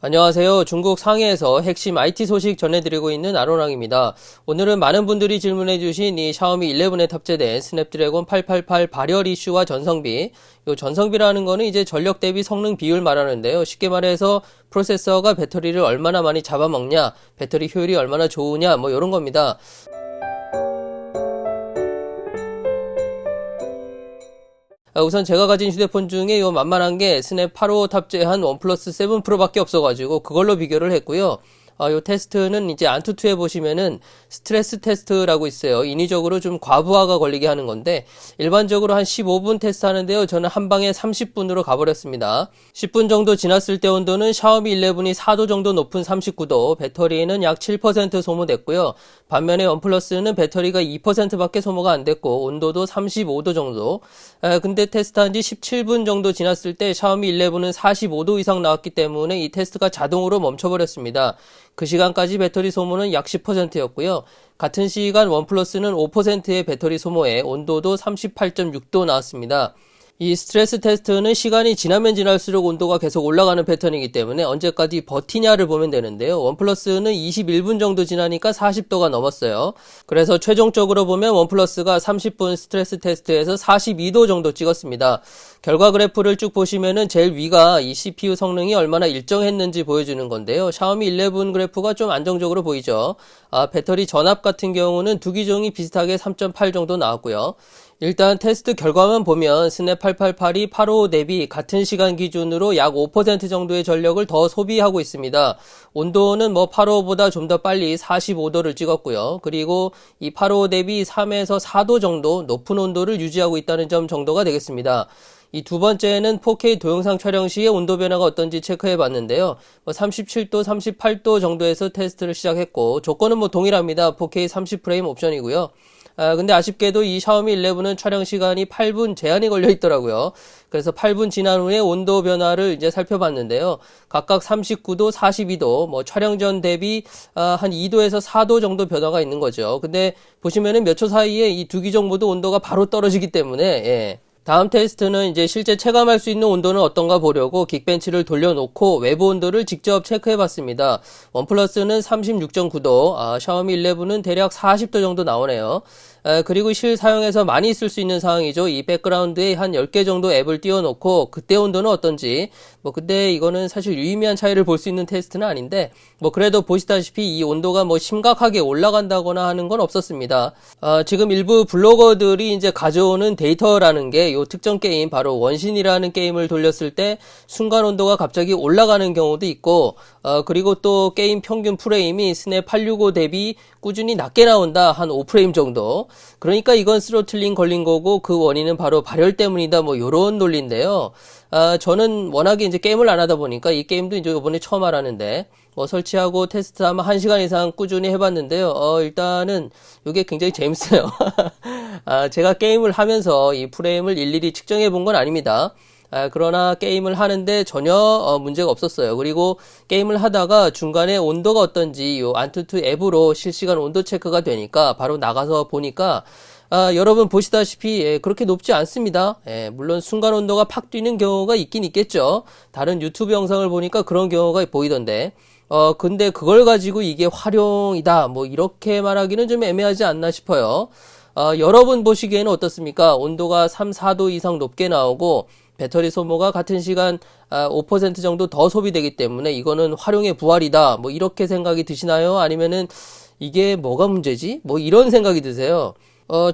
안녕하세요. 중국 상해에서 핵심 IT 소식 전해드리고 있는 아로랑입니다. 오늘은 많은 분들이 질문해주신 이 샤오미 11에 탑재된 스냅드래곤 888 발열 이슈와 전성비. 이 전성비라는 거는 이제 전력 대비 성능 비율 말하는데요. 쉽게 말해서 프로세서가 배터리를 얼마나 많이 잡아먹냐, 배터리 효율이 얼마나 좋으냐, 뭐 이런 겁니다. 우선 제가 가진 휴대폰 중에 요 만만한 게 스냅 855 탑재한 원플러스 7 프로밖에 없어가지고 그걸로 비교를 했고요. 요 테스트는 이제 안투투에 보시면은 스트레스 테스트라고 있어요. 인위적으로 좀 과부하가 걸리게 하는 건데 일반적으로 한 15분 테스트 하는데요. 저는 한 방에 30분으로 가버렸습니다. 10분 정도 지났을 때 온도는 샤오미 11이 4도 정도 높은 39도, 배터리는 약 7% 소모됐고요. 반면에 원플러스는 배터리가 2%밖에 소모가 안 됐고 온도도 35도 정도. 근데 테스트한 지 17분 정도 지났을 때 샤오미 11은 45도 이상 나왔기 때문에 이 테스트가 자동으로 멈춰버렸습니다. 그 시간까지 배터리 소모는 약 10%였고요. 같은 시간 원플러스는 5%의 배터리 소모에 온도도 38.6도 나왔습니다. 이 스트레스 테스트는 시간이 지나면 지날수록 온도가 계속 올라가는 패턴이기 때문에 언제까지 버티냐를 보면 되는데요. 원플러스는 21분 정도 지나니까 40도가 넘었어요. 그래서 최종적으로 보면 원플러스가 30분 스트레스 테스트에서 42도 정도 찍었습니다. 결과 그래프를 쭉 보시면은 제일 위가 이 CPU 성능이 얼마나 일정했는지 보여주는 건데요. 샤오미 11 그래프가 좀 안정적으로 보이죠. 배터리 전압 같은 경우는 두 기종이 비슷하게 3.8 정도 나왔고요. 일단 테스트 결과만 보면 스냅 888이 855 대비 같은 시간 기준으로 약 5% 정도의 전력을 더 소비하고 있습니다. 온도는 855보다 좀 더 빨리 45도를 찍었고요. 그리고 이 855 대비 3에서 4도 정도 높은 온도를 유지하고 있다는 점 정도가 되겠습니다. 이 두 번째는 4K 동영상 촬영 시에 온도 변화가 어떤지 체크해 봤는데요. 37도, 38도 정도에서 테스트를 시작했고 조건은 동일합니다. 4K 30프레임 옵션이고요. 근데 아쉽게도 이 샤오미 11은 촬영 시간이 8분 제한이 걸려 있더라고요. 그래서 8분 지난 후에 온도 변화를 이제 살펴봤는데요. 각각 39도, 42도, 촬영 전 대비 한 2도에서 4도 정도 변화가 있는 거죠. 근데 보시면은 몇 초 사이에 이 두 기종 모두 온도가 바로 떨어지기 때문에 다음 테스트는 이제 실제 체감할 수 있는 온도는 어떤가 보려고 긱벤치를 돌려놓고 외부 온도를 직접 체크해 봤습니다. 원플러스는 36.9도, 샤오미 11은 대략 40도 정도 나오네요. 그리고 실사용에서 많이 쓸 수 있는 상황이죠. 이 백그라운드에 한 10개 정도 앱을 띄워놓고 그때 온도는 어떤지, 근데 이거는 사실 유의미한 차이를 볼 수 있는 테스트는 아닌데, 그래도 보시다시피 이 온도가 심각하게 올라간다거나 하는 건 없었습니다. 지금 일부 블로거들이 이제 가져오는 데이터라는 게 요 특정 게임, 바로 원신이라는 게임을 돌렸을 때 순간 온도가 갑자기 올라가는 경우도 있고, 그리고 또 게임 평균 프레임이 스냅 865 대비 꾸준히 낮게 나온다. 한 5프레임 정도. 그러니까 이건 스로틀링 걸린 거고 그 원인은 바로 발열 때문이다. 요런 논리인데요. 저는 워낙에 이제 게임을 안 하다 보니까 이 게임도 이제 이번에 처음 알았는데 설치하고 테스트하면 1시간 이상 꾸준히 해봤는데요. 일단은 이게 굉장히 재밌어요. 제가 게임을 하면서 이 프레임을 일일이 측정해 본 건 아닙니다. 그러나 게임을 하는데 전혀 문제가 없었어요. 그리고 게임을 하다가 중간에 온도가 어떤지 요 안투투 앱으로 실시간 온도 체크가 되니까 바로 나가서 보니까 여러분 보시다시피 그렇게 높지 않습니다. 물론 순간 온도가 팍 뛰는 경우가 있긴 있겠죠. 다른 유튜브 영상을 보니까 그런 경우가 보이던데 근데 그걸 가지고 이게 활용이다 이렇게 말하기는 좀 애매하지 않나 싶어요. 여러분 보시기에는 어떻습니까? 온도가 3, 4도 이상 높게 나오고 배터리 소모가 같은 시간 5% 정도 더 소비되기 때문에 이거는 활용의 부활이다. 이렇게 생각이 드시나요? 아니면은 이게 뭐가 문제지? 이런 생각이 드세요.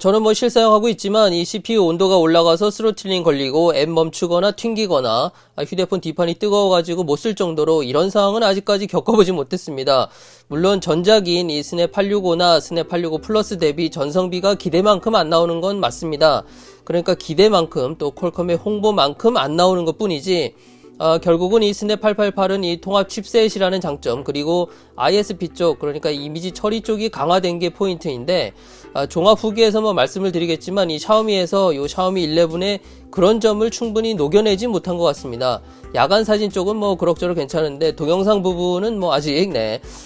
저는 실사용하고 있지만 이 CPU 온도가 올라가서 스로틀링 걸리고 앱 멈추거나 튕기거나 휴대폰 뒷판이 뜨거워가지고 못 쓸 정도로 이런 상황은 아직까지 겪어보지 못했습니다. 물론 전작인 이 스냅 865나 스냅 865 플러스 대비 전성비가 기대만큼 안 나오는 건 맞습니다. 그러니까 기대만큼 또 퀄컴의 홍보만큼 안 나오는 것 뿐이지 결국은 이 스냅 888은 이 통합 칩셋이라는 장점, 그리고 ISP 쪽, 그러니까 이미지 처리 쪽이 강화된 게 포인트인데, 종합 후기에서 말씀을 드리겠지만 이 샤오미에서 요 샤오미 11의 그런 점을 충분히 녹여내지 못한 것 같습니다. 야간 사진 쪽은 뭐 그럭저럭 괜찮은데 동영상 부분은 뭐 아직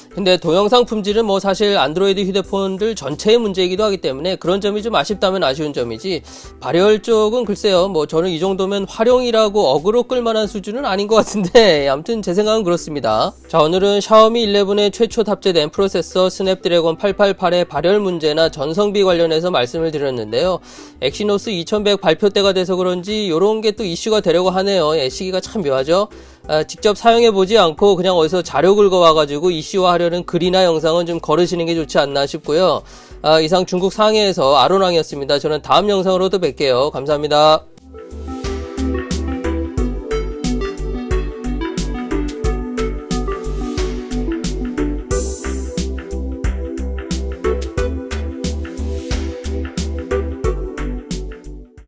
근데 동영상 품질은 뭐 사실 안드로이드 휴대폰들 전체의 문제이기도 하기 때문에 그런 점이 좀 아쉽다면 아쉬운 점이지, 발열 쪽은 글쎄요, 뭐 저는 이 정도면 활용이라고 어그로 끌만한 수준은 아닌 것 같은데 아무튼 제 생각은 그렇습니다. 자, 오늘은 샤오미 11의 최초 탑재된 프로세서 스냅드래곤 888의 발열 문제나 전성비 관련해서 말씀을 드렸는데요. 엑시노스 2100 발표 때가 돼서 그런지 이런 게 또 이슈가 되려고 하네요. 예, 시기가 참 묘하죠. 직접 사용해보지 않고 그냥 어디서 자료 긁어와가지고 이슈화하려는 글이나 영상은 좀 거르시는 게 좋지 않나 싶고요. 이상 중국 상해에서 아론왕이었습니다. 저는 다음 영상으로 또 뵐게요. 감사합니다.